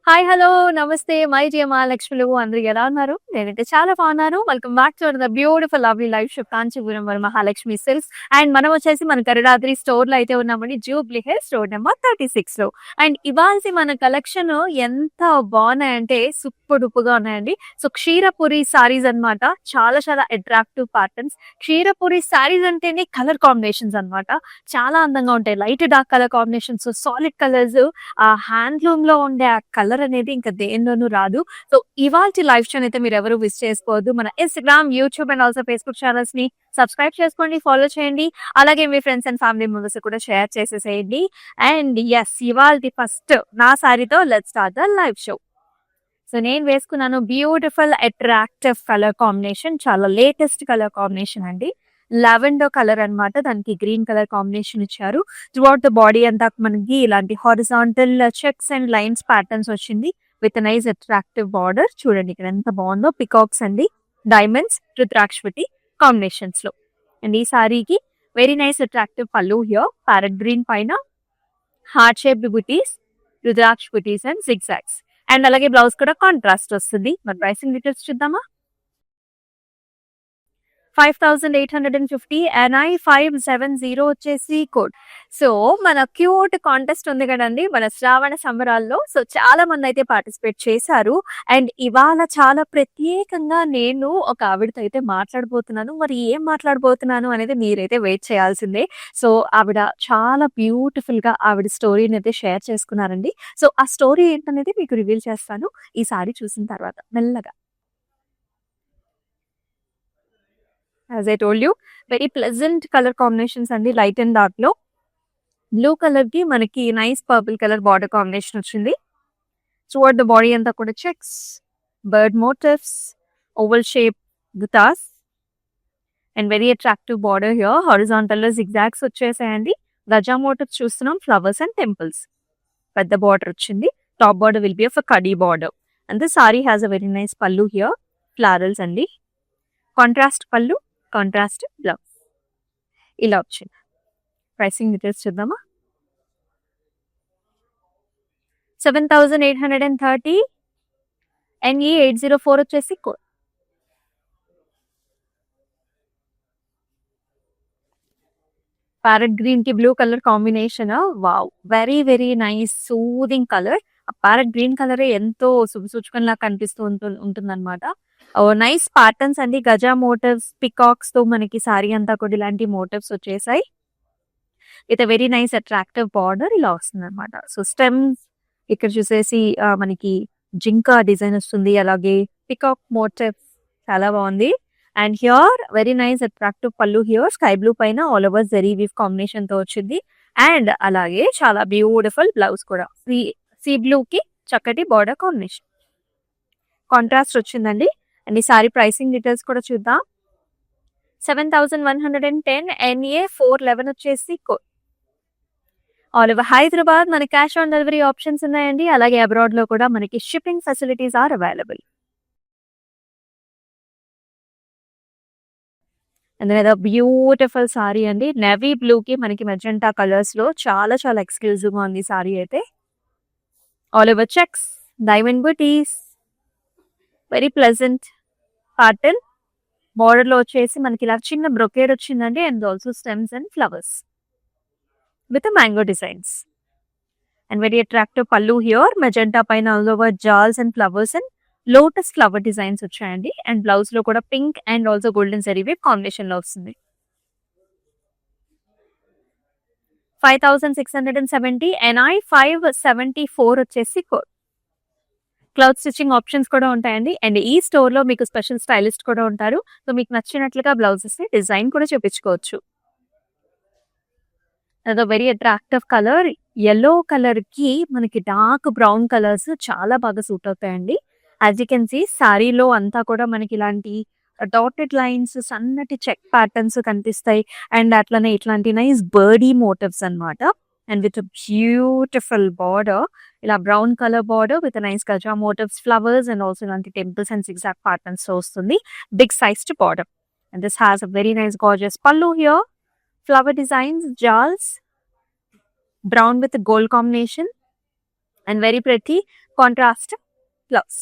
Hi! Hello! నమస్తే. My dear మహాలక్ష్ములు అందరూ ఎలా ఉన్నారు? నేనైతే చాలా బాగున్నాను. Welcome back to another beautiful lovely live show Kanchipuram Varamahalakshmi silks. And మనం వచ్చేసి మన కరుడాద్రి స్టోర్‌లో అయితే ఉన్నామండి. జూబ్లీ హిల్స్ రోడ్ నంబర్ 36లో. అండ్ ఇవాల్టి మన కలెక్షన్ ఎంత బాగున్నాయంటే సూపర్ డూపర్‌గా ఉన్నాయండి. సో క్షీరపురి సారీస్ అన్నమాట. చాలా చాలా అట్రాక్టివ్ ప్యాటర్న్స్. క్షీరపురి సారీస్ అంటేనే కలర్ కాంబినేషన్స్ అన్నమాట. చాలా అందంగా ఉంటాయి. Light dark colour combinations, solid colours, ఆ హ్యాండ్లూమ్‌లో ఉండే ఆ కలర్ అనేది ఇంకా దేనిలోనూ రాదు. సో ఇవాల్టి లైవ్ షోని అయితే మీరెవరు మిస్ చేసుకోవద్దు. మన Instagram, YouTube and also Facebook ఛానెల్స్‌ని సబ్స్క్రైబ్ చేసుకోండి, ఫాలో చేయండి. అలాగే మీ ఫ్రెండ్స్ అండ్ ఫ్యామిలీ మెంబర్స్‌కి కూడా షేర్ చేసేసేయండి. అండ్ యెస్ ఇవాల్టి ఫస్ట్ నా సారీతో let's start the live show. So నేను వేసుకున్నాను బ్యూటిఫుల్ అట్రాక్టివ్ కలర్ కాంబినేషన్. చాలా లేటెస్ట్ కలర్ కాంబినేషన్ అండి. లావెండర్ కలర్ అన్నమాట. దానికి గ్రీన్ కలర్ కాంబినేషన్ ఇచ్చారు. త్రూఅవుట్ ద బాడీ అంతా మనకి ఇలాంటి horizontal checks and lines patterns వచ్చింది. With nice attractive border. చూడండి ఇక్కడ ఎంత బాగుందో. పికాక్స్ అండి, డైమండ్స్, రుద్రాక్షపతి కాంబినేషన్స్ లో. అండ్ ఈ సారీకి very nice attractive pallu here. Parrot green పైన heart shaped buttis, rudraksha buttis and సిగ్జాగ్స్. And అలాగే బ్లౌజ్ కూడా కాంట్రాస్ట్ వస్తుంది. మరి ప్రైసింగ్ డీటెయిల్స్ చూద్దామా? 5850 NI 570 వచ్చేసి కోడ్. సో మన క్యూట్ కాంటెస్ట్ ఉంది కదండి మన శ్రావణ సంబరాల్లో. సో చాలా మంది అయితే పార్టిసిపేట్ చేశారు. అండ్ ఇవాళ చాలా ప్రత్యేకంగా నేను ఒక ఆవిడతో అయితే మాట్లాడబోతున్నాను. మరి ఏం మాట్లాడబోతున్నాను అనేది మీరైతే వెయిట్ చేయాల్సిందే. సో ఆవిడ చాలా బ్యూటిఫుల్ గా ఆవిడ స్టోరీని అయితే షేర్ చేసుకున్నారండి. సో ఆ స్టోరీ ఏంటనేది మీకు రివీల్ చేస్తాను ఈ సారీ చూసిన తర్వాత మెల్లగా. As I told you very pleasant colour combinations అండి. లైట్ అండ్ డార్క్ లో బ్లూ కలర్ కి మనకి nice purple colour border combination వచ్చింది. త్రూఅవుట్ ద బాడీ అంతా కూడా checks, bird motifs, oval shape గుతాస్ and very attractive border here. Horizontal లో zigzags వచ్చేసాయండి. గజా మోటివ్స్ చూస్తున్నాం, ఫ్లవర్స్ అండ్ టెంపుల్స్. పెద్ద బార్డర్ వచ్చింది. Top border will be of కడీ border. And the sari has a very nice పల్లు హియర్. ఫ్లారల్స్ అండి. కాంట్రాస్ట్ పల్లు, కాంట్రాస్ట్ బ్లౌజ్ ఇలా వచ్చింది. ప్రైసింగ్ డీటెయిల్స్ చూద్దామా? 7830 NE 804 వచ్చేసి కోడ్. ప్యారెట్ గ్రీన్ కి blue colour combination. Wow, very very nice soothing colour. ఆ ప్యారెట్ గ్రీన్ కలర్ ఎంతో శుభసూచకంలా కనిపిస్తూ ఉంటుందన్నమాట. నైస్ ప్యాటర్న్స్ అండి. గజా మోటివ్స్, పికాక్స్ తో మనకి సారీ అంతా కూడా ఇలాంటి మోటివ్స్ వచ్చేసాయి. With very nice attractive border ఇలా వస్తుంది అనమాట. సో స్టెమ్స్ ఇక్కడ చూసేసి మనకి జింకా డిజైన్ వస్తుంది. అలాగే పికాక్ మోటివ్ చాలా బాగుంది. And here very nice attractive pallu here. Sky blue పైన all over zari weave combination తో వచ్చింది. అండ్ అలాగే చాలా బ్యూటిఫుల్ బ్లౌజ్ కూడా సీ బ్లూ కి చక్కటి బార్డర్ కాంబినేషన్. కాంట్రాస్ట్ వచ్చిందండి. అండ్ ఈ సారీ ప్రైసింగ్ డీటెయిల్స్ కూడా చూద్దాం. 7110 NA 411 వచ్చేసి కోడ్. ఆల్ ఓవర్ హైదరాబాద్ మన క్యాష్ ఆన్ డెలివరీ ఆప్షన్స్ ఉన్నాయండి. అలాగే అబ్రాడ్ లో కూడా మనకి shipping facilities are available. And beautiful sari అండి. నెవీ బ్లూ కి మనకి మెజెంటా కలర్స్ లో చాలా చాలా ఎక్స్క్లూజివ్ గా ఉంది సారీ అయితే. All over checks, diamond buttis, very pleasant pattern. Border లో వచ్చేసి మనకి ఇలా చిన్న బ్రొకేడ్ వచ్చిందండి. And also stems and flowers with mango designs. And very attractive pallu here. Magenta పైన ఆల్ ఓవర్ జాల్స్ and flowers and lotus flower designs వచ్చాయండి. అండ్ బ్లౌజ్ లో కూడా pink and also golden zari weave combination లో వస్తుంది. 5670 NI 574 వచ్చేసి code. క్లౌత్ stitching options కూడా ఉంటాయండి. అండ్ ఈ స్టోర్ లో మీకు స్పెషల్ స్టైలిస్ట్ కూడా ఉంటారు. సో మీకు నచ్చినట్లుగా బ్లౌజెస్ ని డిజైన్ కూడా చేపించుకోవచ్చు. అదో very attractive colour. Yellow colour కి మనకి డార్క్ బ్రౌన్ కలర్స్ చాలా బాగా సూట్ అవుతాయండి. యాజ్ యూ కెన్ సీ సారీలో అంతా కూడా మనకి ఇలాంటి డాటెడ్ లైన్స్, సన్నటి చెక్ ప్యాటర్న్స్ కనిపిస్తాయి. అండ్ అట్లనే ఇట్లాంటి నైస్ బర్డీ మోటివ్స్ అన్నమాట. And with beautiful border. ఇలా brown colour border with nice గజా మోటివ్స్, ఫ్లవర్స్ అండ్ ఆల్సో ఇలాంటి టెంపుల్స్ అండ్ సిగ్జాగ్ ప్యాటర్న్స్ తో వస్తుంది. Big sized border. And this has a very nice gorgeous pallu here. Flower designs, jars, brown with gold combination, and very pretty contrast blouse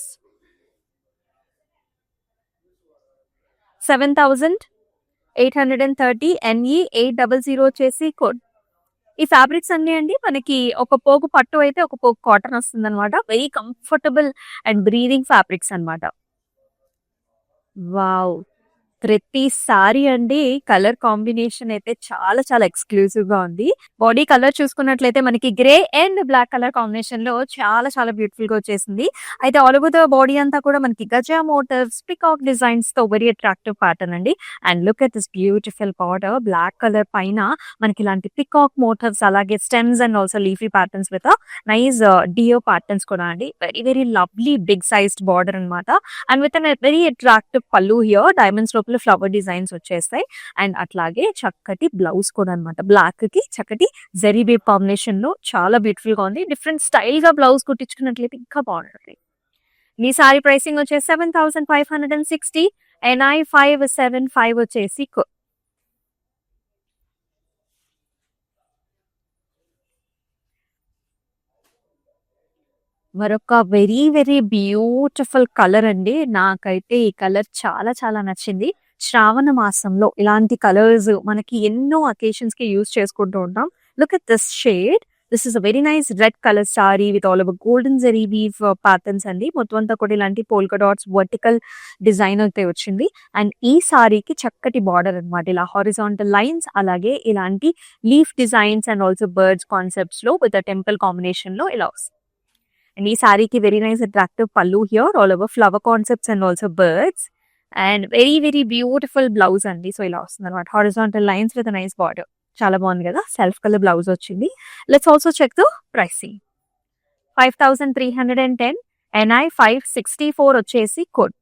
7830 NE 800 వచ్చేసి code. ఈ fabrics అన్ని అండి మనకి ఒక పోగు పట్టు అయితే ఒక పోగు కాటన్ వస్తుంది అనమాట. Very comfortable and breathing fabrics అనమాట. వావ్! ప్రతి సారీ అండి కలర్ కాంబినేషన్ అయితే చాలా చాలా ఎక్స్‌క్లూజివ్ గా ఉంది. బాడీ కలర్ చూసుకున్నట్లయితే మనకి grey and black colour combination లో చాలా చాలా బ్యూటిఫుల్ గా వచ్చేసింది. అయితే ఆల్ ఓవర్ ద బాడీ అంతా కూడా మనకి గజా మోటివ్స్, పికాక్ డిజైన్స్ తో వెరీ అట్రాక్టివ్ ప్యాటర్న్ అండి. And look at this beautiful border. Black colour పైన మనకి ఇలాంటి పికాక్ మోటివ్స్, అలాగే stems and also leafy patterns with nice డియో ప్యాటర్న్స్ కూడా అండి. Very very lovely big sized border అన్నమాట. And with an very attractive pallu here. Diamonds లోపల flower designs వచ్చేస్తాయి. అండ్ అట్లాగే చక్కటి బ్లౌజ్ కూడా అనమాట. బ్లాక్ కి చక్కటి జరీ బేబ్ కాంబినేషన్ లో చాలా బ్యూటిఫుల్ గా ఉంది. డిఫరెంట్ స్టైల్ గా బ్లౌజ్ కుట్టించుకున్నట్లయితే ఇంకా బాగుంటుంది. మీ సారీ ప్రైసింగ్ వచ్చేసి 7560. NI 575 వచ్చేసి మరొక వెరీ వెరీ బ్యూటిఫుల్ కలర్ అండి. నాకైతే ఈ కలర్ చాలా చాలా నచ్చింది. శ్రావణ మాసంలో ఇలాంటి కలర్స్ మనకి ఎన్నో అకేషన్స్ కి యూజ్ చేసుకుంటూ ఉంటాం. Look at this shade. This is a very nice red colour sari with all over golden zari weave patterns అండి. మొత్తం అంతా కూడా ఇలాంటి పోల్కా డాట్స్ వర్టికల్ డిజైన్ అయితే వచ్చింది. అండ్ ఈ సారీకి చక్కటి బార్డర్ అన్నమాట. ఇలా హారిజాంటల్ లైన్స్, అలాగే ఇలాంటి leaf designs and also birds concepts లో విత్ టెంపుల్ కాంబినేషన్ లో ఇలా వస్తుంది. అండ్ ఈ సారీకి very nice attractive pallu here, all over flower concepts and also birds. And very very beautiful blouse అండి. సో ఇలా వస్తుంది అనమాట. Horizontal lines with nice border. చాలా బాగుంది కదా. సెల్ఫ్ కలర్ బ్లౌజ్ వచ్చింది. Let's also check the pricing. 5310. NI 564 వచ్చేసి code.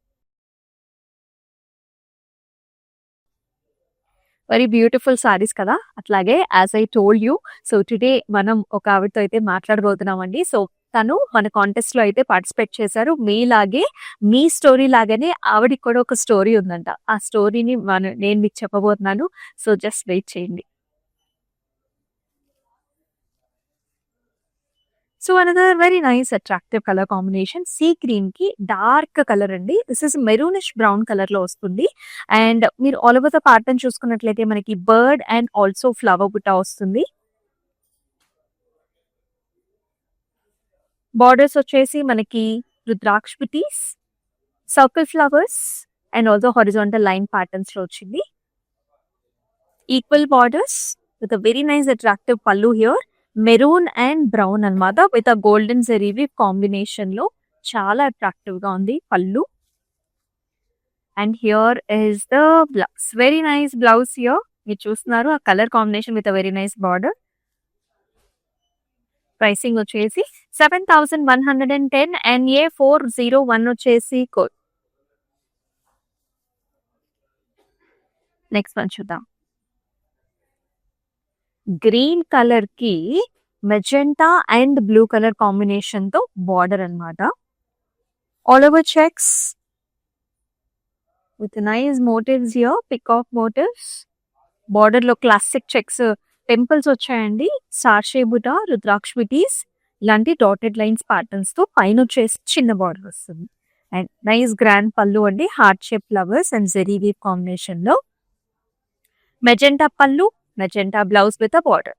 Very beautiful saris కదా. అట్లాగే as I told you, so today మనం ఒక ఆవిడతో అయితే మాట్లాడబోతున్నామండి. సో తను మన కాంటెస్ట్ లో అయితే పార్టిసిపేట్ చేశారు. మీలాగే, మీ స్టోరీ లాగానే ఆవిడకి కూడా ఒక స్టోరీ ఉందంట. ఆ స్టోరీని నేను మీకు చెప్పబోతున్నాను. సో జస్ట్ వెయిట్ చేయండి. So another very nice attractive colour combination. Sea green కి డార్క్ కలర్ అండి. This is maroonish brown colour లో వస్తుంది. అండ్ మీరు ఆల్ ఓవర్ ద ప్యాటర్న్ చూసుకున్నట్లయితే మనకి బర్డ్ అండ్ ఆల్సో ఫ్లవర్ బుట్ట వస్తుంది. బార్డర్స్ వచ్చేసి మనకి rudraksha butis, circle flowers and also horizontal line patterns లో వచ్చింది. Equal borders with a very nice attractive pallu here. Maroon and brown అన్నమాట with a golden zari weave combination లో చాలా అట్రాక్టివ్ గా ఉంది pallu. And here is the blouse. Very nice blouse here. మీరు చూస్తున్నారు ఆ colour combination with a very nice border. Pricing వచ్చేసి 7110. NA 401 వచ్చేసి కోడ్. నెక్స్ట్ వన్ చూద్దాం. గ్రీన్ కలర్ కి magenta and blue colour combination తో బార్డర్ అన్నమాట. All over checks with nice motifs here, peacock motifs. Border లో క్లాసిక్ చెక్స్ టెంపుల్స్ వచ్చాయండి. Star shape butta, rudraksha బుటీస్, ఇలాంటి dotted lines patterns తో పైన వచ్చేసి చిన్న బార్డర్ వస్తుంది. అండ్ నైస్ గ్రాండ్ పల్లు అండి. Heart shape flowers and zari weave combination లో. Magenta pallu, magenta blouse with a border.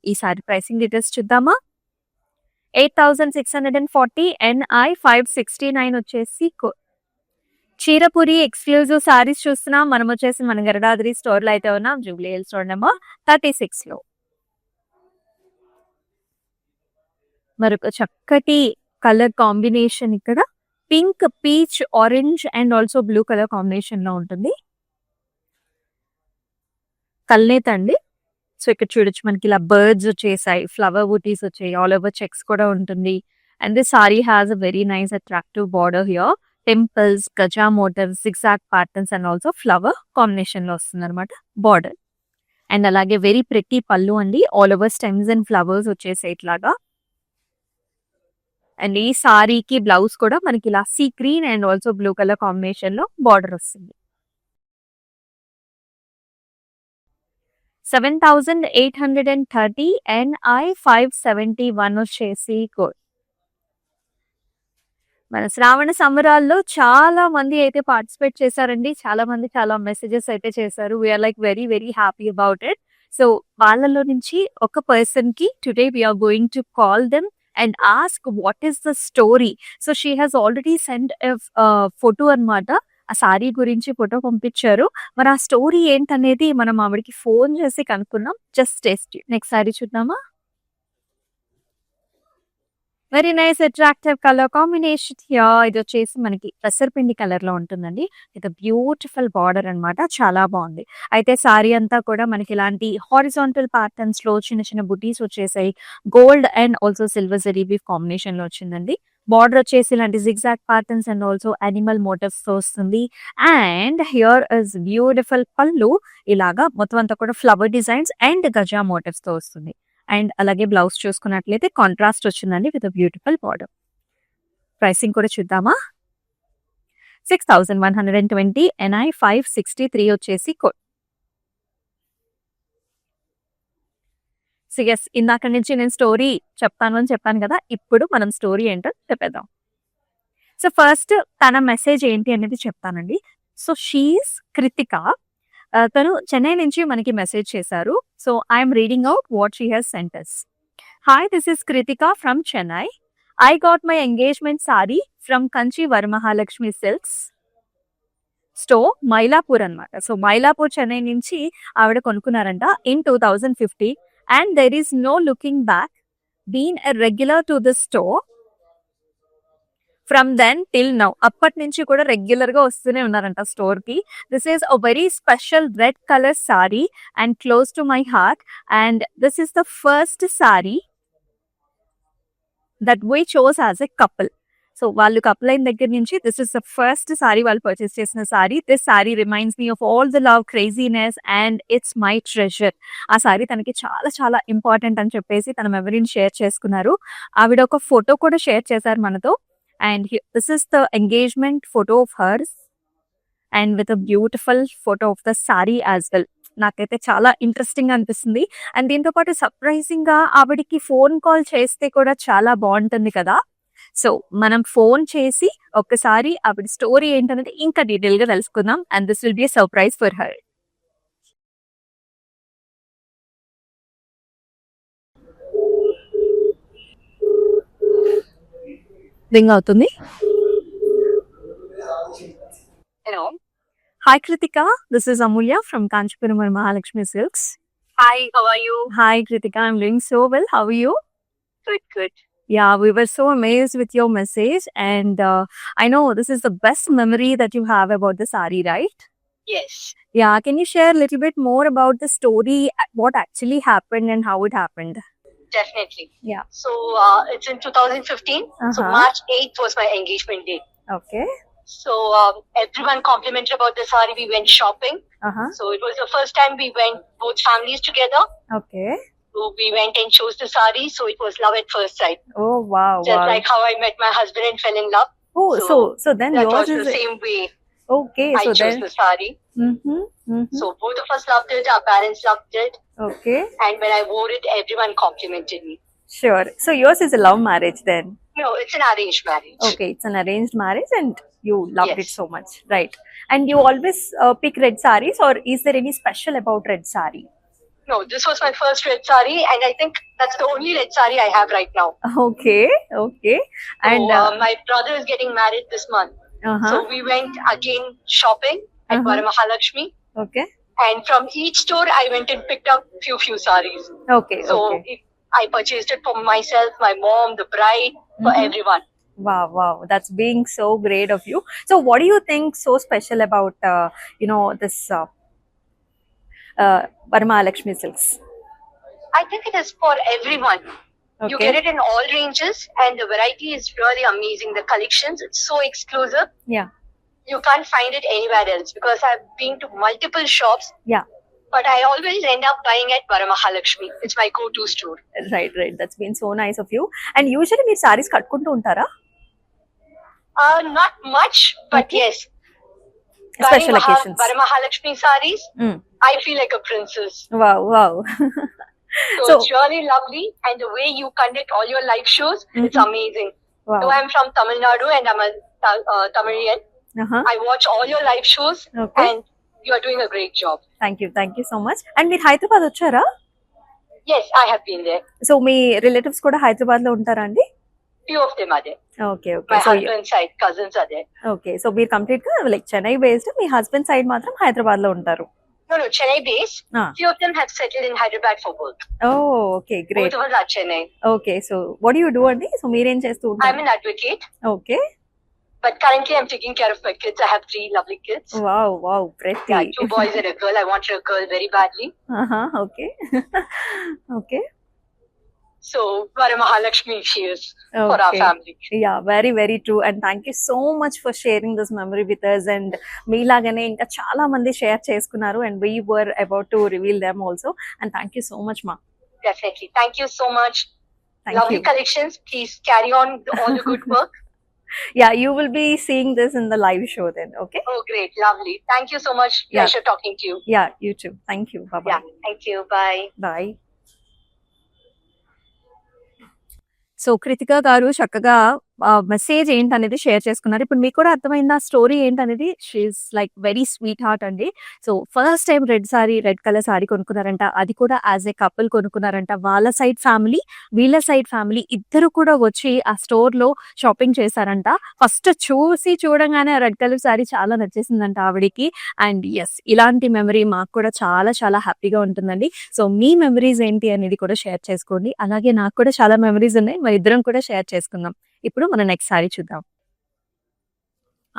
ఈసారి ప్రైసింగ్ డీటెయిల్స్ చూద్దామా. 8640. NI 569 వచ్చేసి చీరపురి ఎక్స్క్లూజివ్ సారీస్ చూస్తున్నాం. మనం వచ్చేసి మన గరడాద్రి స్టోర్ లో అయితే ఉన్నాం. జూబ్లీ హిల్స్ స్టోర్ నెంబర్ 36 లో. మరొక చక్కటి కలర్ కాంబినేషన్ ఇక్కడ pink, peach, orange and also blue colour combination లో ఉంటుంది. కల్నేత అండి. సో ఇక్కడ చూడొచ్చు మనకి ఇలా బర్డ్స్ వచ్చేసాయి, ఫ్లవర్ బూటీస్ వచ్చాయి, ఆల్ ఓవర్ చెక్స్ కూడా ఉంటుంది. And this sari has a very nice attractive border here. Temples, gaja motifs, zigzag patterns and also flower combination లో వస్తుంది అనమాట బార్డర్. అండ్ అలాగే వెరీ ప్రెట్టి పల్లు అండి. All over stems and flowers వచ్చేసాయి ఇట్లాగా. అండ్ ఈ సారీకి బ్లౌజ్ కూడా మనకి ఇలా sea green and also blue colour combination లో బార్డర్ వస్తుంది. 7830. NI 571 వచ్చేసి కోడ్. మన శ్రావణ సంబరాల్లో చాలా మంది అయితే పార్టిసిపేట్ చేశారండి. చాలా మంది చాలా మెసేజెస్ అయితే చేశారు. We are like very very happy about it. So వాళ్ళలో నుంచి ఒక పర్సన్ కి today we are going to call them and ask what is the story. So she has already send photo అన్నమాట. ఆ సారీ గురించి photo పంపించారు. మరి ఆ స్టోరీ ఏంటనేది మనం ఆవిడకి ఫోన్ చేసి కనుక్కున్నాం. జస్ట్ టేస్ట్ నెక్స్ట్ సారీ చూద్దామా. Very nice attractive colour combination here. ఇది వచ్చేసి మనకి పెసరపిండి కలర్ లో ఉంటుందండి. ఇది బ్యూటిఫుల్ బార్డర్ అన్నమాట. చాలా బాగుంది. అయితే సారీ అంతా కూడా మనకి ఇలాంటి హారిజాంటల్ ప్యాటర్న్స్ లో చిన్న చిన్న బుటీస్ వచ్చేసాయి. Gold and also silver zari weave combination లో వచ్చిందండి. బార్డర్ వచ్చేసి ఇలాంటి zigzag patterns and also animal motifs తో వస్తుంది. అండ్ హియర్ ఇస్ బ్యూటిఫుల్ పళ్ళు. ఇలాగా మొత్తం అంతా కూడా flower designs and gaja motifs తో వస్తుంది. అండ్ అలాగే బ్లౌజ్ చూసుకున్నట్లయితే కాంట్రాస్ట్ వచ్చిందండి విత్ బ్యూటిఫుల్ బార్డర్. ప్రైసింగ్ కూడా చూద్దామా. 6120 NI 563 వచ్చేసి కోడ్. సో ఎస్, ఇందాక నుంచి నేను స్టోరీ చెప్తాను అని చెప్పాను కదా. ఇప్పుడు మనం స్టోరీ ఏంటో చెప్పేద్దాం. సో ఫస్ట్ తన మెసేజ్ ఏంటి అనేది చెప్తానండి. So she's Kritika. తను చెన్నై నుంచి మనకి మెసేజ్ చేశారు. So I'm reading out what she has sent us. Hi, this is Kritika from Chennai. I got my engagement sari from Kanchi Varamahalakshmi silks store Mylapore అన్నమాట. సో మైలాపూర్ చెన్నై నుంచి ఆవిడ కొనుక్కున్నారంట in 2050. And there is no looking back. Been a regular to this store from then till now. అప్పటి నుంచి కూడా regular గా వస్తూనే ఉన్నారంట స్టోర్ కి. This is a very special red colour sorry and close to my heart. And this is the first sorry that we chose as a couple. So వాళ్ళు couple అయిన దగ్గర నుంచి this is the first sorry వాళ్ళు purchase చేసిన sorry. This sorry reminds me of all the love craziness and it's my treasure. ఆ sorry తనకి చాలా చాలా ఇంపార్టెంట్ అని చెప్పేసి తన మెమరీని షేర్ చేసుకున్నారు. ఆవిడ ఒక ఫోటో కూడా షేర్ చేశారు మనతో. And this is the engagement photo of hers and with a beautiful photo of the saree as well. నాకైతే చాలా ఇంట్రెస్టింగ్ గా అనిపిస్తుంది. అండ్ దీంతో పాటు సర్ప్రైజింగ్ గా ఆవిడికి ఫోన్ కాల్ చేస్తే కూడా చాలా బాగుంటుంది కదా. సో మనం ఫోన్ చేసి ఒక్కసారి ఆవిడ స్టోరీ ఏంటనేది ఇంకా డీటెయిల్ గా తెలుసుకుందాం. And this will be a surprise for her. Ring అవుతుంది. Hello, hi Kritika, this is Amulya from Kanchipuram Mahalakshmi Silks. Hi, how are you? Hi Kritika, I'm doing so well. How are you? Good, good. Yeah, we were so amazed with your message, and I know this is the best memory that you have about the sari, right? Yes, Yeah, can you share a little bit more about the story, what actually happened and how it happened? definitely. Yeah. So it's in 2015. So March 8th was my engagement date. Okay. So everyone complimented about the saree. We went shopping. So it was the first time we went both families together. Okay. So we went and chose the saree. So it was love at first sight. Oh wow. Just like how I met my husband and fell in love. Oh, so then that yours was is the same way. Okay. I So chose then. the saree. So both of us loved it. Our parents loved it. Okay. And when I wore it, everyone complimented me. Sure. So yours is a love marriage then. No, it's an arranged marriage. Okay, it's an arranged marriage and you loved Yes. it so much, right? And you always pick red sarees, or is there any special about red saree? No, this was my first red saree, and I think that's the only red saree I have right now. Okay, okay. And So, my brother is getting married this month. So we went again shopping at Varamahalakshmi. Okay, And from each store, I went and picked up few sarees. okay, So okay. I purchased it for myself, my mom, the bride, for everyone. Wow, wow, that's being so great of you. So what do you think so special about this Varamahalakshmi Silks? I think it is for everyone. You Okay. get it in all ranges, and the variety is really amazing. The collections, it's so exclusive. Yeah, You can't find it anywhere else because I've been to multiple shops, yeah. but I always end up buying at Varamahalakshmi. It's my go-to store. Right, right. That's been so nice of you. And usually మీరు sarees కట్టుకుంటూ ఉంటారా? Not much, but Okay. yes. Special Buying occasions. Varamahalakshmi sarees, Mm. I feel like a princess. Wow, wow. So, So- it's really lovely, and the way you conduct all your live shows, it's amazing. Wow. So I'm from Tamil Nadu and I'm a Tamilian. I watch all your live shows Okay. and you are doing a great job. Thank you so much. And మీరు హైదరాబాద్ వచ్చారా? Yes, I have been there. So me relatives కూడా హైదరాబాద్ లో ఉంటారా అండి? Few of them are there. Okay okay. My so husband's side cousins are there. Okay, so మీరు complete గా like Chennai based, మీ husband side మాత్రం హైదరాబాద్ లో ఉంటారు. No, Chennai based. Few of them have settled in Hyderabad for work. Okay, great. Both of us are Chennai. Okay, so what you do అండి? So మీరేం చేస్తూ I'm ఉంటారు? an advocate, okay. but currently I'm taking care of my kids. I have 3 lovely kids. Wow pretty. Yeah, 2 boys and a girl. I wanted a girl very badly. Okay okay. So, Vara Mahalakshmi she is for our Okay. family. Yeah, very very true, and thank you so much for sharing this memory with us. And మీలాగానే ఇంకా చాలా మంది share చేసుకున్నారు, and we were about to reveal them also. And thank you so much, ma. Definitely. Thank you so much. Thank Lovely you. collections. Please carry on all the good work. Yeah, you will be seeing this in the live show then. Okay. Oh, great. Lovely. Thank you so much. Yeah. Pleasure talking to you. Yeah, you too. Thank you. Bye bye. Yeah. Thank you. Bye. Bye. So Krittika గారు చక్కగా message ఏంటనేది share చేసుకున్నారు. ఇప్పుడు మీకు కూడా అర్థమైంది ఆ story ఏంటనేది. She's like very sweet heart అండి. So first time red colour sari కొనుక్కున్నారంట. అది కూడా యాజ్ ఏ కపుల్ కొనుక్కున్నారంట. వాళ్ళ సైడ్ ఫ్యామిలీ, వీళ్ళ సైడ్ ఫ్యామిలీ ఇద్దరు కూడా వచ్చి ఆ స్టోర్ లో షాపింగ్ చేశారంట. ఫస్ట్ చూడంగానే ఆ రెడ్ కలర్ సారీ చాలా నచ్చేసిందంట ఆవిడికి. అండ్ ఎస్, ఇలాంటి మెమరీ మాకు కూడా చాలా చాలా హ్యాపీగా ఉంటుందండి. సో మీ మెమరీస్ ఏంటి అనేది కూడా షేర్ చేసుకోండి. అలాగే నాకు కూడా చాలా మెమరీస్ ఉన్నాయి, మరి ఇద్దరం కూడా షేర్ చేసుకుందాం. ఇప్పుడు మన నెక్స్ట్ సారీ చూద్దాం.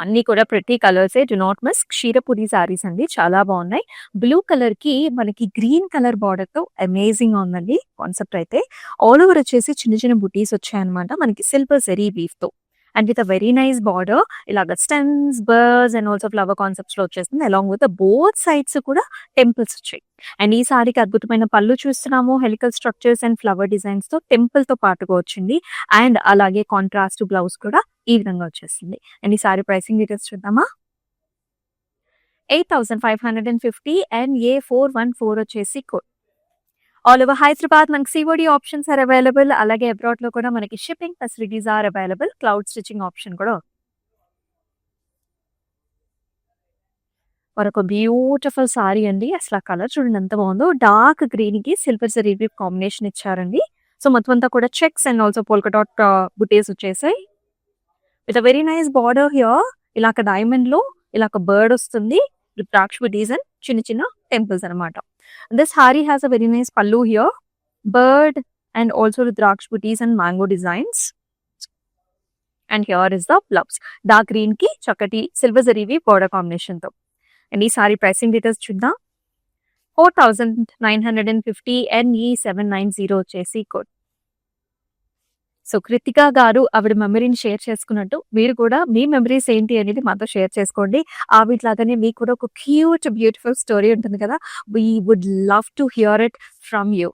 అన్ని కూడా ప్రతి కలర్సే, do not miss. Ksheerapuri saris అండి, చాలా బాగున్నాయి. బ్లూ కలర్ కి మనకి గ్రీన్ కలర్ బార్డర్ తో అమేజింగ్ గా ఉందండి కాన్సెప్ట్ అయితే. ఆల్ ఓవర్ వచ్చేసి చిన్న చిన్న బుటీస్ వచ్చాయన్నమాట మనకి సిల్వర్ జెరీ వీవ్ తో. And with a very nice border, ఇలాగ stems, birds and also flower concepts లో వచ్చేస్తుంది. అలాంగ్ విత్ బోత్ సైడ్స్ కూడా టెంపుల్స్ వచ్చాయి. అండ్ ఈ సారీకి అద్భుతమైన పళ్ళు చూస్తున్నాము. Helical structures and flower designs తో టెంపుల్ తో పాటుగా వచ్చింది. అండ్ అలాగే కాంట్రాస్ట్ బ్లౌజ్ కూడా ఈ విధంగా వచ్చేస్తుంది. అండ్ ఈ సారీ ప్రైసింగ్ డీటెయిల్స్ చూద్దామా. 8,550 అండ్ A414 వచ్చేసి కోడ్. ఆల్ ఓవర్ హైదరాబాద్ మనకి సిఓడి ఆప్షన్స్ ఆర్ అవైలబుల్. అలాగే అబ్రాడ్ లో కూడా మనకి షిప్పింగ్ ఫెసిలిటీస్ ఆర్ అవైలబుల్. క్లౌడ్ స్టిచింగ్ ఆప్షన్ కూడా. మరొక బ్యూటిఫుల్ సారీ అండి. అసలు ఆ కలర్ చూడండి ఎంత బాగుందో. డార్క్ గ్రీన్ కి సిల్వర్ జరీ వీవ్ కాంబినేషన్ ఇచ్చారండి. సో మొత్తం అంతా కూడా checks and also polka dot బుటీస్ వచ్చేసాయి. With a very nice border here. ఇలాగ డైమండ్ లో ఇలాగ బర్డ్ వస్తుంది. రుద్రాక్ష బుటీస్ అండ్ చిన్న చిన్న టెంపుల్స్ అనమాట. This Hari has a very nice pallu here, bird and also Rudraksh booties and mango designs. And here is the blouse. Dark green ki chakati silver zari weave border combination tho. And ee saree pricing details chuddam. 4,950 and E790 వచ్చేసి code. So Krittika గారు ఆవిడ మెమరీని share చేసుకున్నట్టు మీరు కూడా మీ memories ఏంటి అనేది మాతో షేర్ చేసుకోండి. ఆవిడలాగానే మీకు కూడా ఒక క్యూట్ బ్యూటిఫుల్ స్టోరీ ఉంటుంది కదా. We would love to hear it from you.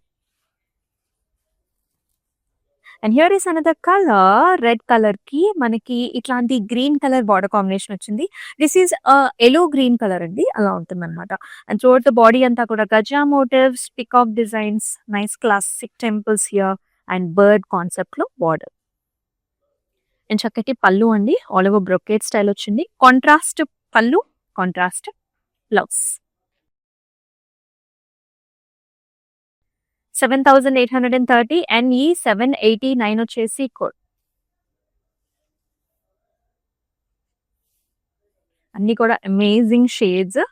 And here is another colour. Red colour కి మనకి ఇట్లాంటి గ్రీన్ కలర్ బార్డర్ కాంబినేషన్ వచ్చింది. This is yellow green colour అండి, అలా ఉంటుంది అనమాట. అండ్ త్రూఅవుట్ ద బాడీ అంతా కూడా గజా motifs, peacock designs, nice classic temples here and bird concept లో బార్డర్. అండ్ చక్కటి పళ్ళు అండి, ఆల్ ఓవర్ బ్రొకేట్ స్టైల్ వచ్చింది. Contrast pallu, contrast blouse. 7,830 and ఈ 789 వచ్చేసి కోడ్. అన్ని కూడా amazing shades.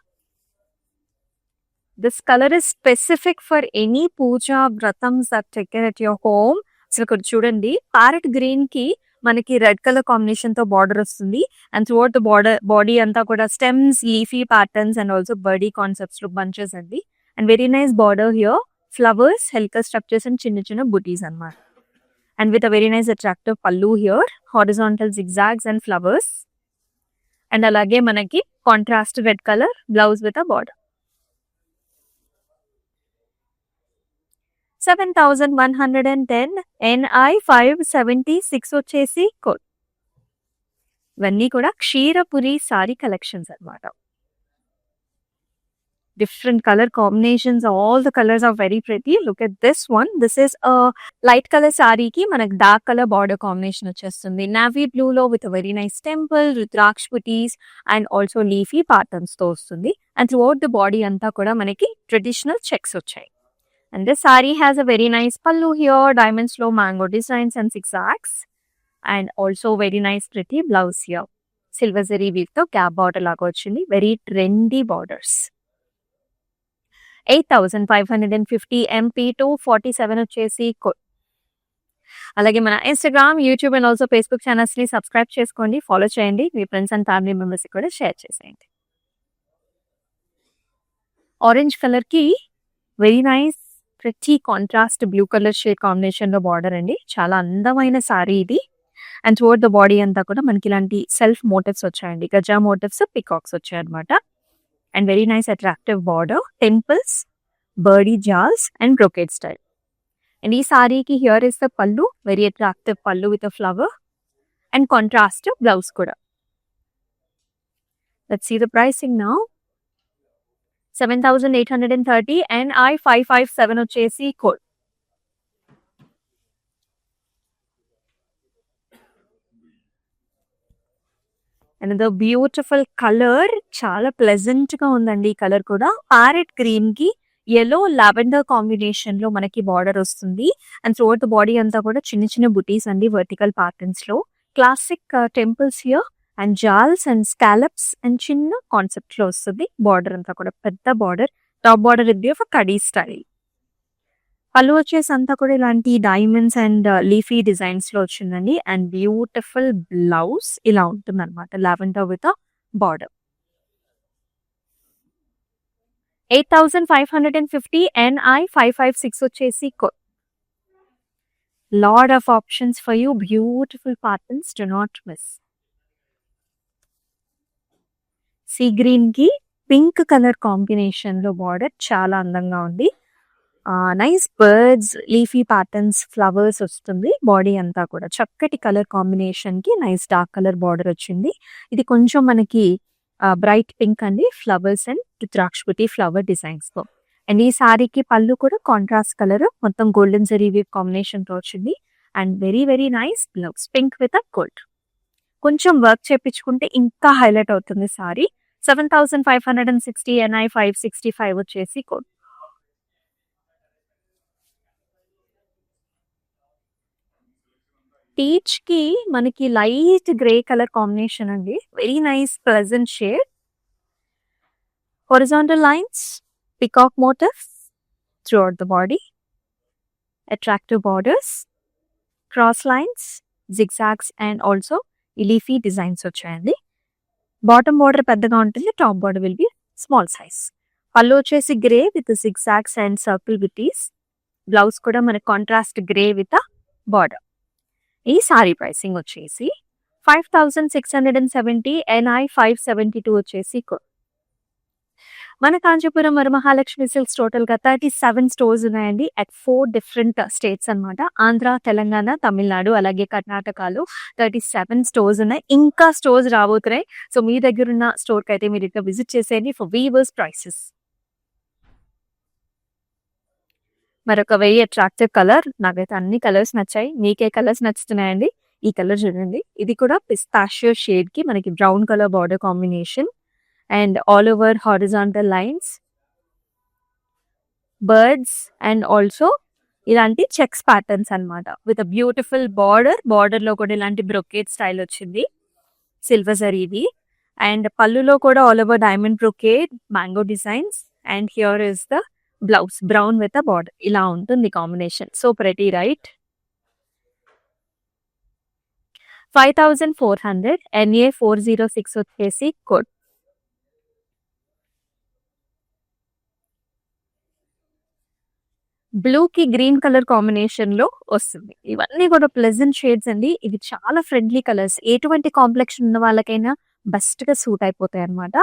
This colour is specific for any puja వ్రతమ్స్ that taken at your home. అసలు ఇక్కడ చూడండి, ప్యారెట్ గ్రీన్ కి మనకి రెడ్ కలర్ కాంబినేషన్ తో బార్డర్ వస్తుంది. అండ్ త్రూఅవుట్ ద బాడీ అంతా కూడా stems, leafy patterns and also birdie concepts లో బంచెస్ అండి. And very nice border here, flowers, helical structures and చిన్న చిన్న బుటీస్ అన్నమాట. And with a very nice attractive pallu here, horizontal zigzags and flowers. And అలాగే మనకి contrast red colour blouse with a border. 7,110 NI 576 వచ్చేసి code. ఇవన్నీ కూడా Ksheerapuri sari collections అన్నమాట. different color combinations. All the colors are very pretty. Look at this one. This is a light color saree ki manaku dark color border combination వచ్చేస్తుంది. Navy blue లో with a very nice temple, rudraksha booties and also leafy patterns తో వస్తుంది. And throughout the body అంతా కూడా మనకి traditional checks వచ్చాయి. And this saree has a very nice pallu here, diamonds low mango designs and zigzags. And also very nice pretty blouse here. Silver zari weave తో gap border లాగా వచ్చింది. Very trendy borders. 8,550 MP 247 వచ్చేసి code. అలాగే మన Instagram, YouTube and also Facebook channels ని subscribe చేసుకోండి, follow చేయండి, మీ friends and family members కూడా షేర్ చేసేయండి. ఆరెంజ్ కలర్ కి వెరీ నైస్ ప్రతి contrast blue colour shade combination లో బార్డర్ అండి. చాలా అందమైన సారీ ఇది. అండ్ టువర్డ్ ద బాడీ అంతా కూడా మనకి ఇలాంటి సెల్ఫ్ మోటివ్స్ వచ్చాయండి. గజా మోటివ్స్, పికాక్స్ వచ్చాయి అనమాట. And very nice attractive border, temples, birdie జాల్స్ అండ్ బ్రొకేడ్ స్టైల్. అండ్ ఈ సారీకి here is the pallu, very attractive pallu with a flower and contrast blouse కూడా. Let's see the pricing now. 7,830 NI 557 వచ్చేసి code. And the beautiful colour, చాలా pleasant గా ఉందండి. ఈ కలర్ కూడా ప్యారెట్ గ్రీన్ కి yellow లావెండర్ కాంబినేషన్ లో మనకి బార్డర్ వస్తుంది. అండ్ త్రూఅవుట్ ద బాడీ అంతా కూడా చిన్న చిన్న బుటీస్ అండి వర్టికల్ ప్యాటర్న్స్ లో. క్లాసిక్ టెంపుల్స్ హియర్ అండ్ జాల్స్ అండ్ స్కాలప్స్ అండ్ చిన్న కాన్సెప్ట్ లో వస్తుంది. బార్డర్ అంతా కూడా పెద్ద బార్డర్, టాప్ బార్డర్ ఇది ఒక కడీ స్టైల్. పళ్ళు వచ్చేసి అంతా కూడా ఇలాంటి డైమండ్స్ అండ్ లీఫీ డిజైన్స్ లో వచ్చిందండి. అండ్ బ్యూటిఫుల్ బ్లౌజ్ ఇలా ఉంటుంది అనమాట, లావెండర్ విత్ బార్డర్. 8,550 NI 556 వచ్చేసి code. Lot of options for you, beautiful patterns, do not miss. Sea green కి పింక్ కలర్ కాంబినేషన్ లో బార్డర్ చాలా అందంగా ఉంది. Nice birds, leafy patterns, flowers వస్తుంది. బాడీ అంతా కూడా చక్కటి కలర్ కాంబినేషన్ కి నైస్ డార్క్ కలర్ బార్డర్ వచ్చింది. ఇది కొంచెం మనకి బ్రైట్ పింక్ అండి, flowers and rudraksha buti flower designs తో. అండ్ ఈ సారీకి పళ్ళు కూడా కాంట్రాస్ట్ కలర్, మొత్తం గోల్డెన్ జరీ వీవ్ కాంబినేషన్ తో వచ్చింది. And very very nice blouse, pink with gold. కొంచెం వర్క్ చేపించుకుంటే ఇంకా హైలైట్ అవుతుంది సారీ. 7,560 NI 565 వచ్చేసి కోడ్. పీచ్ కి మనకి లైట్ గ్రే కలర్ కాంబినేషన్ అండి. Very nice pleasant shade. Horizontal lines, peacock motifs throughout the body, attractive borders, cross lines, zigzags and also leafy designs వచ్చాయండి. Bottom border పెద్దగా ఉంటుంది, top border will B small size. పళ్ళు వచ్చేసి grey with zigzags and circle buttis. Blouse కూడా మనకి contrast grey with border. ఈ sari pricing వచ్చేసి 5,670 NI 572 వచ్చేసి కోడ్. మన కాంచీపురం వరమహాలక్ష్మి సిల్క్స్ టోటల్ గా 37 స్టోర్స్ ఉన్నాయండి అట్ 4 డిఫరెంట్ స్టేట్స్ అన్నమాట. ఆంధ్ర, తెలంగాణ, తమిళనాడు అలాగే కర్ణాటకలో 37 స్టోర్స్ ఉన్నాయి. ఇంకా స్టోర్స్ రాబోతున్నాయి. సో మీ దగ్గర ఉన్న స్టోర్ కి అయితే మీరు ఇక్కడ విజిట్ చేసేయండి ఫర్ వీవర్స్ ప్రైసెస్. మరొక వెరీ అట్రాక్టివ్ కలర్, నాకైతే అన్ని కలర్స్ నచ్చాయి. మీకే కలర్స్ నచ్చుతున్నాయండి? ఈ కలర్ చూడండి, ఇది కూడా పిస్తాషియో షేడ్ కి మనకి brown colour border combination and all over horizontal lines, birds and also ఇలాంటి చెక్స్ ప్యాటర్న్స్ అన్నమాట with a beautiful border. Border లో కూడా ఇలాంటి బ్రొకేట్ స్టైల్ వచ్చింది, సిల్వర్ జరీది. అండ్ పళ్ళులో కూడా all over diamond brocade, mango designs. And here is the blouse, brown with a border. ఇలా ఉంటుంది combination. So pretty right. 5,400 NA 406 వచ్చేసి కోడ్. బ్లూ కి గ్రీన్ కలర్ కాంబినేషన్ లో వస్తుంది. ఇవన్నీ కూడా ప్లెజెంట్ షేడ్స్ అండి. ఇవి చాలా ఫ్రెండ్లీ కలర్స్, ఎటువంటి కాంప్లెక్షన్ ఉన్న వాళ్ళకైనా బెస్ట్ గా సూట్ అయిపోతాయి అనమాట.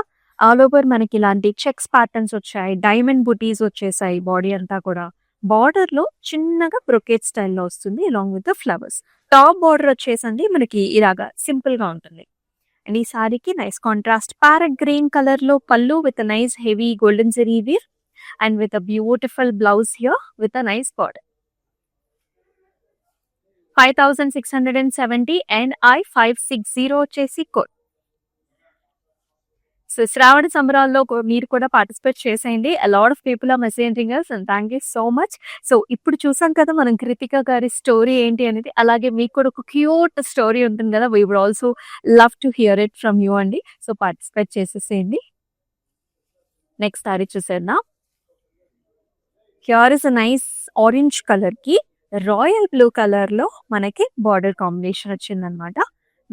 ఆల్ ఓవర్ మనకి ఇలాంటి చెక్స్ ప్యాటర్న్స్ వచ్చాయి, డైమండ్ బుటీస్ వచ్చేసాయి. బాడీ అంతా కూడా బార్డర్ లో చిన్నగా బ్రొకేట్ స్టైల్లో వస్తుంది along with the flowers. Top border వచ్చేసండి మనకి ఇలాగా సింపుల్ గా ఉంటుంది. అండ్ ఈ సారీకి nice contrast parrot green colour లో pallu with nice heavy golden zari weave and with a beautiful blouse here with a nice border. 5670 and I560 వచ్చేసి కోడ్. సో శ్రావణ సంబరాల్లో మీరు కూడా పార్టిసిపేట్ చేసేయండి. a lot of people are messaging us and thank you so much. So ఇప్పుడు చూసాం కదా మనం కృతిక గారి స్టోరీ ఏంటి అనేది. అలాగే మీకు కూడా ఒక క్యూట్ స్టోరీ ఉంటుంది కదా, we would also love to hear it from you అండి. సో పార్టిసిపేట్ చేసేసేయండి. నెక్స్ట్ సారీ చూసేద్దాం. Here is a nice orange colour కి రాయల్ బ్లూ కలర్ లో మనకి బార్డర్ కాంబినేషన్ వచ్చిందనమాట.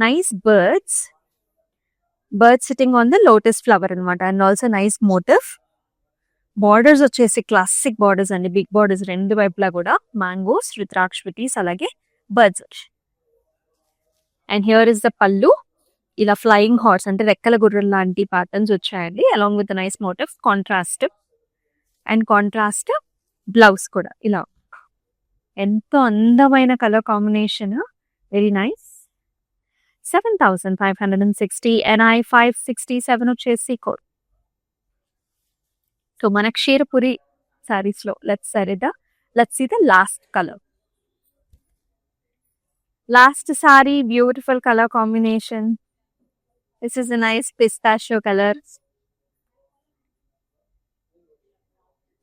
Nice birds sitting on the lotus flower అనమాట. And also nice motif. Borders వచ్చేసి classic borders అండి, బిగ్ బార్డర్స్ రెండు వైపులా కూడా మ్యాంగోస్ రుద్రాక్షితీస్ అలాగే బర్డ్స్ వచ్చి. అండ్ హియర్ ఇస్ ద పళ్ళు. ఇలా ఫ్లయింగ్ హార్స్ అంటే రెక్కల గుర్రెల లాంటి ప్యాటర్న్స్ వచ్చాయండి along with nice motif. Contrast blouse కూడా ఇలా ఎంతో అందమైన colour combination. Very nice. 7560 and I567 వచ్చేసి కోడ్. సో మన క్షీరపురి సారీస్ లో let's see the last colour. Last sari beautiful colour combination. This is a nice pistachio color.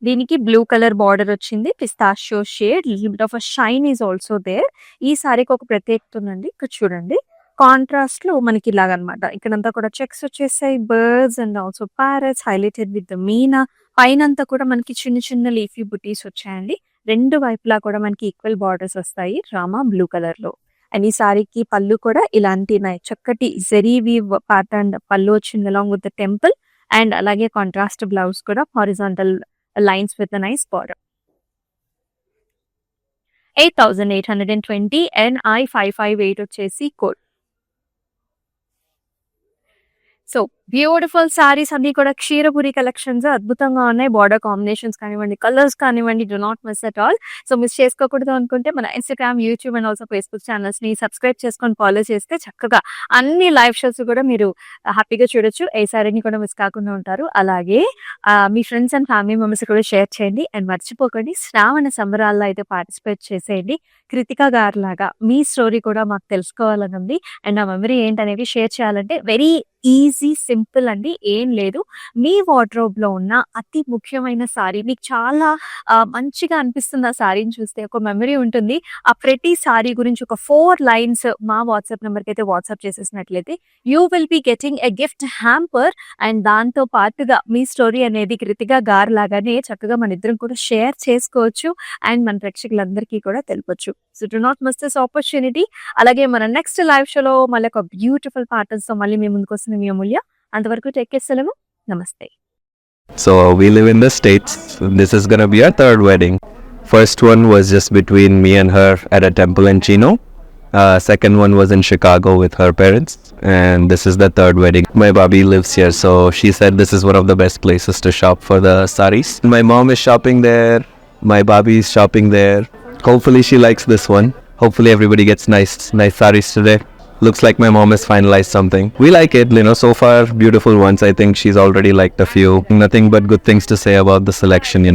దీనికి బ్లూ కలర్ బార్డర్ వచ్చింది, pistachio shade, little bit of a shine is also there. ఈ సారీకి ఒక ప్రత్యేకత ఉందండి. ఇక్కడ చూడండి కాంట్రాస్ట్ లో మనకి ఇలాగనమాట. ఇక్కడంతా కూడా చెక్స్ వచ్చేసాయి, birds and also parrots highlighted with the Meena. పైన అంతా కూడా మనకి చిన్న చిన్న లీఫీ బుటీస్ వచ్చాయండి. రెండు వైపులా కూడా మనకి ఈక్వల్ బార్డర్స్ వస్తాయి రామా బ్లూ కలర్ లో. అండ్ ఈ సారీకి పళ్ళు కూడా ఇలాంటి చక్కటి జరీ వీవ్ ప్యాటర్న్ పళ్ళు వచ్చింది along with the temple. And అలాగే కాంట్రాస్ట్ బ్లౌజ్ కూడా horizontal lines with a nice border. 8820 and I558 వచ్చేసి కోడ్. సో బ్యూటిఫుల్ సారీస్ అన్ని కూడా క్షీరపురి కలెక్షన్స్ అద్భుతంగా ఉన్నాయి. బార్డర్ కాంబినేషన్స్ కానివ్వండి, కలర్స్ కానివ్వండి, do not miss at all. So miss చేసుకోకూడదు అనుకుంటే మన Instagram, YouTube and also Facebook channels ని సబ్స్క్రైబ్ చేసుకొని ఫాలో చేస్తే చక్కగా అన్ని లైవ్ షోస్ కూడా మీరు హ్యాపీగా చూడొచ్చు. ఏ సారీని కూడా మిస్ కాకుండా ఉంటారు. అలాగే మీ ఫ్రెండ్స్ అండ్ ఫ్యామిలీ మెంబర్స్ కూడా షేర్ చేయండి. అండ్ మర్చిపోకండి శ్రావణ సంబరాల్లో అయితే పార్టిసిపేట్ చేసేయండి. కృతిక గారు లాగా మీ స్టోరీ కూడా మాకు తెలుసుకోవాలని ఉంది. అండ్ ఆ మెమరీ ఏంటనేది షేర్ చేయాలంటే వెరీ ఈజీ, సింపుల్ అండి. ఏం లేదు, మీ వార్డ్రోబ్ లో ఉన్న అతి ముఖ్యమైన సారీ మీకు చాలా మంచిగా అనిపిస్తుంది. ఆ సారీని చూస్తే ఒక మెమరీ ఉంటుంది. ఆ ప్రతి సారీ గురించి ఒక 4 lines మా వాట్సాప్ నెంబర్ కి అయితే వాట్సాప్ చేసేసినట్లయితే you will be getting a gift hamper. And దాంతో పాటుగా మీ స్టోరీ అనేది కృతిక గారు లాగానే చక్కగా మన ఇద్దరం కూడా షేర్ చేసుకోవచ్చు అండ్ మన ప్రేక్షకులందరికీ కూడా తెలుపొచ్చు. So do not miss this opportunity. అలాగే మన నెక్స్ట్ లైవ్ షోలో మళ్ళీ ఒక బ్యూటిఫుల్ ప్యాటర్న్స్ తో మళ్ళీ మేము ముందుకు వస్తుంది మీ అమూల్య. అంతవరకు టేక్ కేర్, సెలవు, నమస్తే. So we live in the States. This is gonna be our third wedding. First one was just between me and her at a temple in Chino. Second one was in Chicago with her parents. And this is the third wedding. My baby lives here, so she said this is one of the best places to shop for the saris. My mom is shopping there. My baby is shopping there. Hopefully she likes this one. Hopefully everybody gets nice saris today. Looks like my mom has finalized something. We like it, so far beautiful ones. I think she's already liked a few. Nothing but good things to say about the selection,